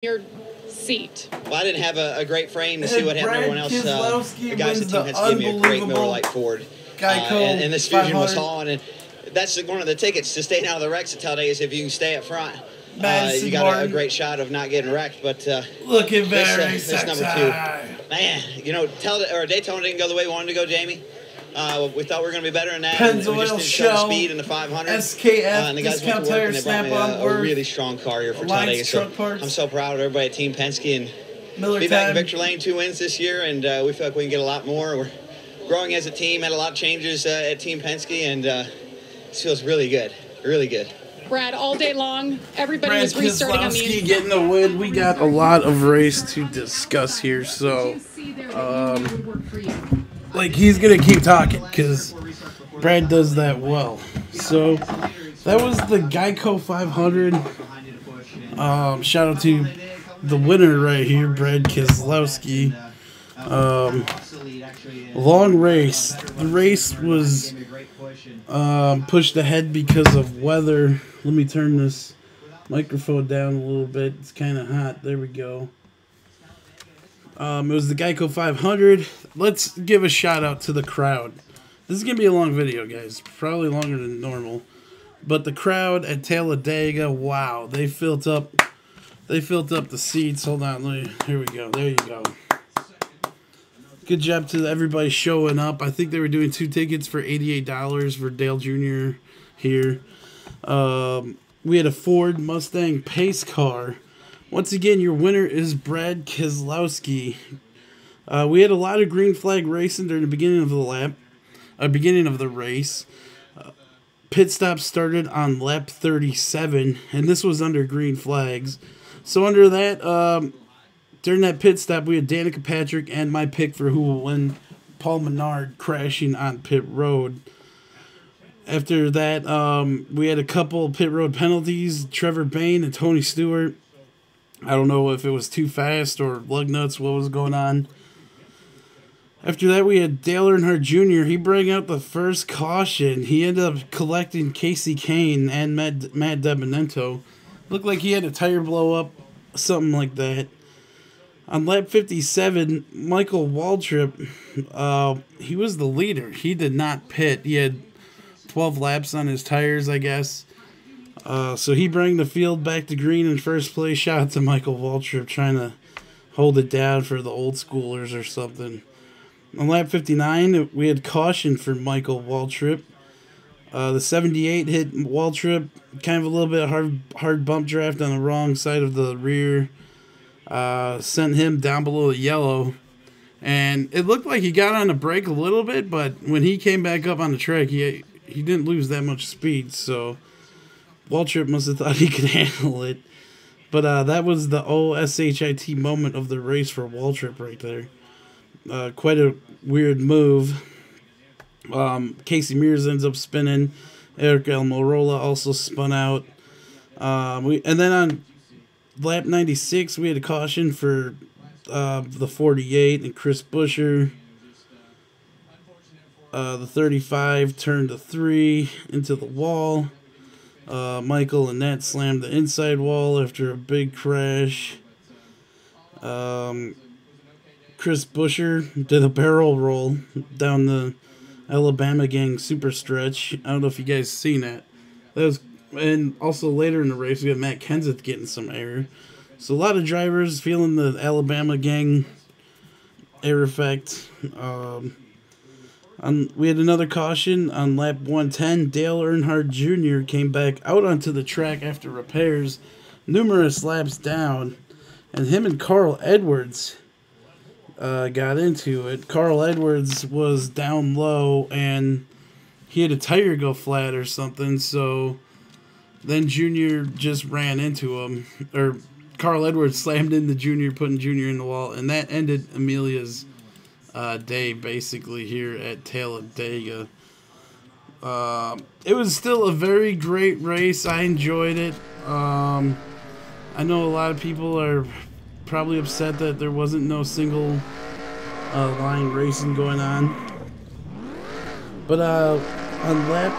your seat. Well, I didn't have a great frame to see what happened. Everyone else, Keselowski the guys at Team Penske gave me a great Miller Lite Ford. GEICO and this Fusion was on, and that's one of the tickets to staying out of the wrecks at Talladega is if you can stay up front. You got a great shot of not getting wrecked, but looking very this number 2. Man, you know, Daytona didn't go the way we wanted to go, Jamie. We thought we were going to be better than that. We just didn't show the speed in the 500. SKF, and the guys went to work, and they brought me a really strong car here for Talladega. So I'm so proud of everybody at Team Penske and be back in victory lane, 2 wins this year, and we feel like we can get a lot more. We're growing as a team, had a lot of changes at Team Penske, and this feels really good, really good. Brad, all day long, everybody was restarting on the getting the win. We got a lot of race to discuss here, so like he's gonna keep talking because Brad does that well. So that was the GEICO 500. Shout out to the winner right here, Brad Keselowski. Long race. The race was pushed ahead because of weather. Let me turn this microphone down a little bit. It's kind of hot. There we go. It was the GEICO 500. Let's give a shout out to the crowd. This is going to be a long video, guys. Probably longer than normal. But the crowd at Talladega, wow. They filled up the seats. Hold on. Here we go. There you go. Good job to everybody showing up. I think they were doing 2 tickets for $88 for Dale Jr. here. We had a Ford Mustang pace car. Once again, your winner is Brad Keselowski. We had a lot of green flag racing during the beginning of the race. Pit stop started on lap 37, and this was under green flags. So under that, during that pit stop, we had Danica Patrick and my pick for who will win, Paul Menard, crashing on pit road. After that, we had a couple pit road penalties. Trevor Bayne and Tony Stewart. I don't know if it was too fast or lug nuts, what was going on. After that, we had Dale Earnhardt Jr. He brought out the first caution. He ended up collecting Casey Kane and Matt DiBenedetto. Looked like he had a tire blow up, something like that. On lap 57, Michael Waltrip, he was the leader. He did not pit. He had 12 laps on his tires, I guess. So he brought the field back to green in first place. Shout out to Michael Waltrip trying to hold it down for the old schoolers or something. On lap 59, we had caution for Michael Waltrip. The 78 hit Waltrip, kind of a little bit hard bump draft on the wrong side of the rear. Sent him down below the yellow. And it looked like he got on the brake a little bit, but when he came back up on the track, he didn't lose that much speed, so Waltrip must have thought he could handle it. But that was the OSHIT moment of the race for Waltrip right there. Quite a weird move. Casey Mears ends up spinning. Eric Almirola also spun out. And then on lap 96, we had a caution for the 48 and Chris Buescher. The 35 turned to 3 into the wall. Michael and Nat slammed the inside wall after a big crash. Chris Buescher did a barrel roll down the Alabama Gang super stretch. I don't know if you guys seen that. And also later in the race, we had Matt Kenseth getting some air. So a lot of drivers feeling the Alabama Gang air effect. We had another caution on lap 110. Dale Earnhardt Jr. came back out onto the track after repairs, numerous laps down, and him and Carl Edwards got into it. Carl Edwards was down low, and he had a tire go flat or something, so then Junior just ran into him. Or Carl Edwards slammed into Junior, putting Junior in the wall, and that ended Amelia's day, basically, here at Talladega. It was still a very great race. I enjoyed it. I know a lot of people are probably upset that there wasn't no single line racing going on. But on lap,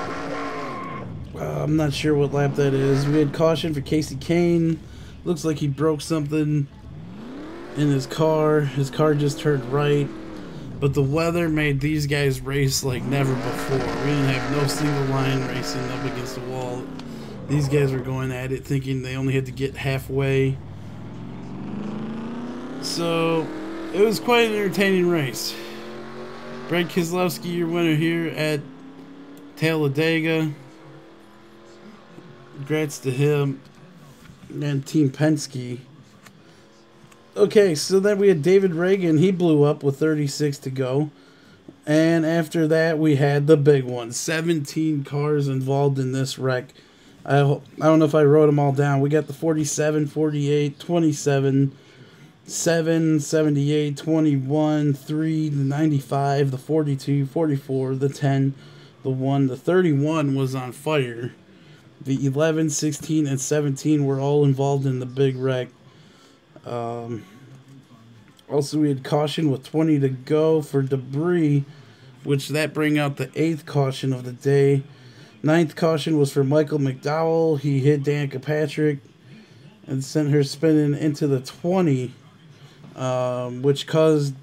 I'm not sure what lap that is. We had caution for Casey Kane. Looks like he broke something in his car. His car just turned right. But the weather made these guys race like never before. We didn't have no single line racing up against the wall. These guys were going at it thinking they only had to get halfway. So it was quite an entertaining race. Brad Keselowski, your winner here at Talladega. Congrats to him and Team Penske. Okay, so then we had David Reagan. He blew up with 36 to go. And after that, we had the big one. 17 cars involved in this wreck. I don't know if I wrote them all down. We got the 47, 48, 27, 7, 78, 21, 3, the 95, the 42, 44, the 10, the 1. The 31 was on fire. The 11, 16, and 17 were all involved in the big wreck. Also, we had caution with 20 to go for debris, which that bring out the 8th caution of the day. 9th caution was for Michael McDowell. He hit Danica Patrick and sent her spinning into the 20, which caused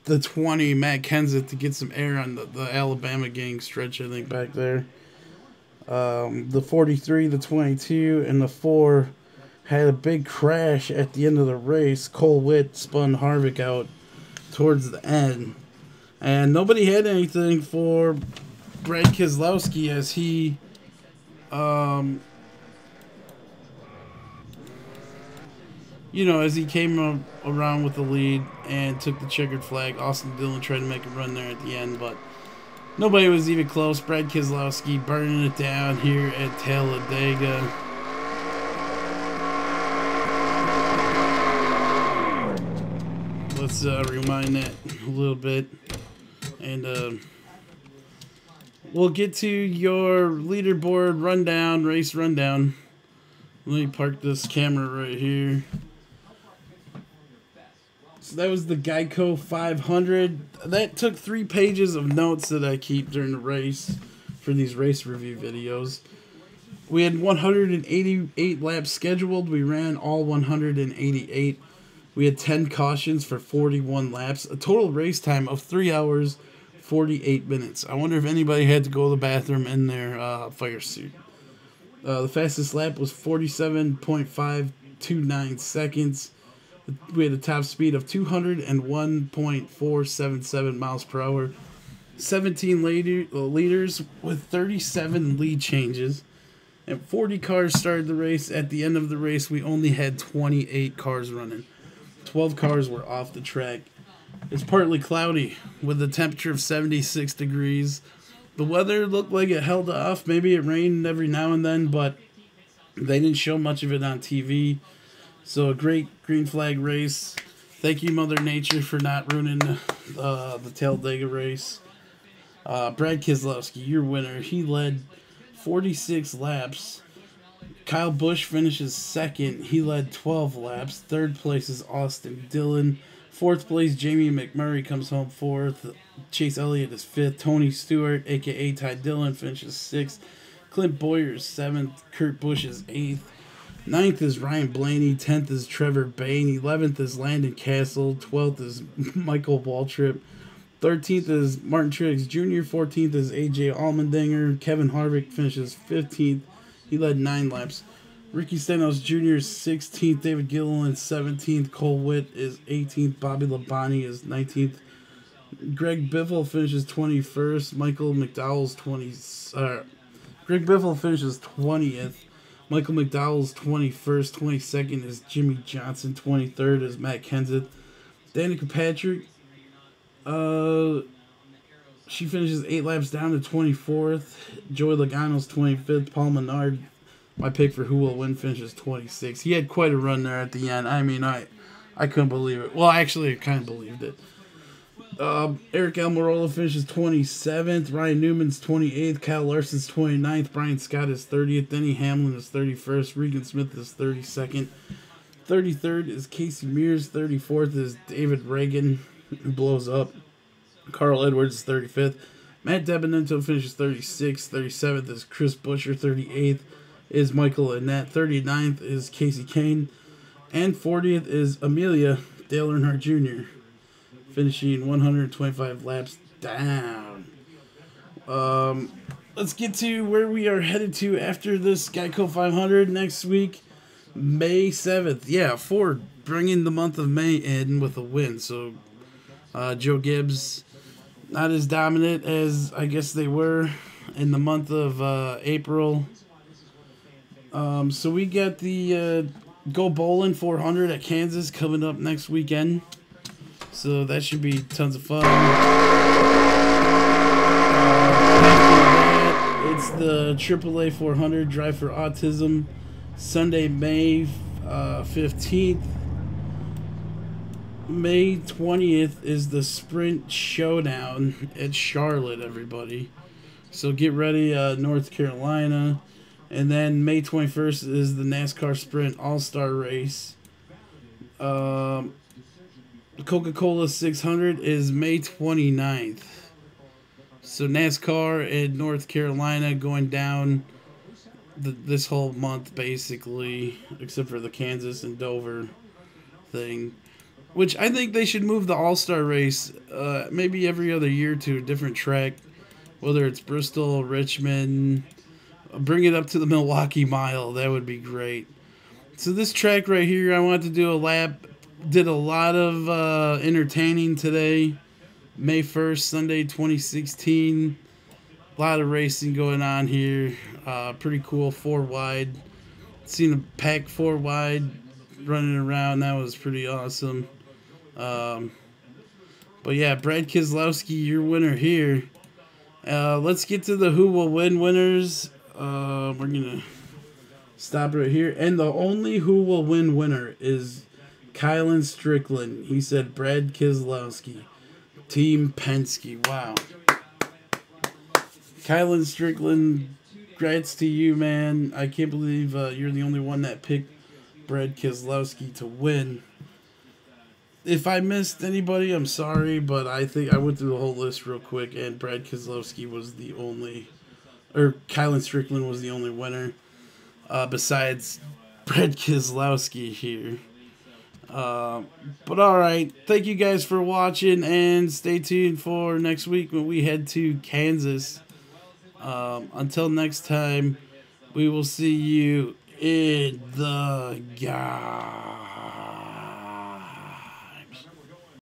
the 20, Matt Kenseth, to get some air on the Alabama gang stretch, I think, back there. The 43, the 22, and the 4 had a big crash at the end of the race. Cole Witt spun Harvick out towards the end. And nobody had anything for Brad Keselowski as he as he came around with the lead and took the checkered flag. Austin Dillon tried to make a run there at the end, but nobody was even close. Brad Keselowski burning it down here at Talladega. Let's rewind that a little bit, and we'll get to your leaderboard rundown, race rundown. Let me park this camera right here. So that was the GEICO 500. That took 3 pages of notes that I keep during the race for these race review videos. We had 188 laps scheduled. We ran all 188. We had 10 cautions for 41 laps. A total race time of 3 hours, 48 minutes. I wonder if anybody had to go to the bathroom in their fire suit. The fastest lap was 47.529 seconds. We had a top speed of 201.477 miles per hour. 17 leaders with 37 lead changes. And 40 cars started the race. At the end of the race, we only had 28 cars running. 12 cars were off the track. It's partly cloudy with a temperature of 76 degrees. The weather looked like it held off. Maybe it rained every now and then, but they didn't show much of it on TV. So a great green flag race. Thank you, Mother Nature, for not ruining the Talladega race. Brad Keselowski, your winner. He led 46 laps. Kyle Busch finishes second. He led 12 laps. Third place is Austin Dillon. Fourth place, Jamie McMurray comes home fourth. Chase Elliott is fifth. Tony Stewart, a.k.a. Ty Dillon, finishes sixth. Clint Bowyer is seventh. Kurt Busch is eighth. Ninth is Ryan Blaney. 10th is Trevor Bayne. 11th is Landon Castle. 12th is Michael Waltrip. 13th is Martin Truex Jr. 14th is A.J. Allmendinger. Kevin Harvick finishes 15th. He led 9 laps. Ricky Stenhouse Jr. is 16th. David Gilliland 17th. Cole Witt is 18th. Bobby Labonte is 19th. Greg Biffle finishes 21st. Michael McDowell's Greg Biffle finishes 20th. Michael McDowell's 21st. 22nd is Jimmy Johnson. 23rd is Matt Kenseth. Danica Patrick, she finishes 8 laps down to 24th. Joey Logano's 25th. Paul Menard, my pick for who will win, finishes 26th. He had quite a run there at the end. I mean, I couldn't believe it. Well, actually, I kind of believed it. Eric Almirola finishes 27th. Ryan Newman's 28th. Kyle Larson's 29th. Brian Scott is 30th. Denny Hamlin is 31st. Regan Smith is 32nd. 33rd is Casey Mears. 34th is David Reagan, who blows up. Carl Edwards is 35th. Matt DiBenedetto finishes 36th. 37th is Chris Buescher. 38th is Michael Annett. 39th is Casey Kane. And 40th is Amelia, Dale Earnhardt Jr., finishing 125 laps down. Let's get to where we are headed to after this GEICO 500 next week, May 7th. Yeah, Ford bringing the month of May in with a win. So Joe Gibbs, not as dominant as I guess they were in the month of April. So we got the Go Bowling 400 at Kansas coming up next weekend. So that should be tons of fun. It's the AAA 400 Drive for Autism, Sunday, May 15th. May 20th is the Sprint Showdown at Charlotte, everybody. So get ready, North Carolina. And then May 21st is the NASCAR Sprint All-Star Race. Coca-Cola 600 is May 29th. So NASCAR in North Carolina going down this whole month, basically, except for the Kansas and Dover thing. Which I think they should move the All-Star Race maybe every other year to a different track, whether it's Bristol, Richmond. Bring it up to the Milwaukee Mile. That would be great. So this track right here, I wanted to do a lap. Did a lot of entertaining today. May 1st, Sunday, 2016. A lot of racing going on here. Pretty cool, 4 wide. Seen a pack 4 wide running around. That was pretty awesome. But yeah, Brad Keselowski, your winner here. Let's get to the Who Will Win winners. We're going to stop right here. And the only Who Will Win winner is Kylan Strickland. He said Brad Keselowski. Team Penske. Wow. Kylan Strickland, congrats to you, man. I can't believe you're the only one that picked Brad Keselowski to win. If I missed anybody, I'm sorry, but I think I went through the whole list real quick, and Brad Keselowski was the only, or Kylan Strickland was the only winner, besides Brad Keselowski here. But alright, thank you guys for watching, and stay tuned for next week when we head to Kansas. Until next time, we will see you in the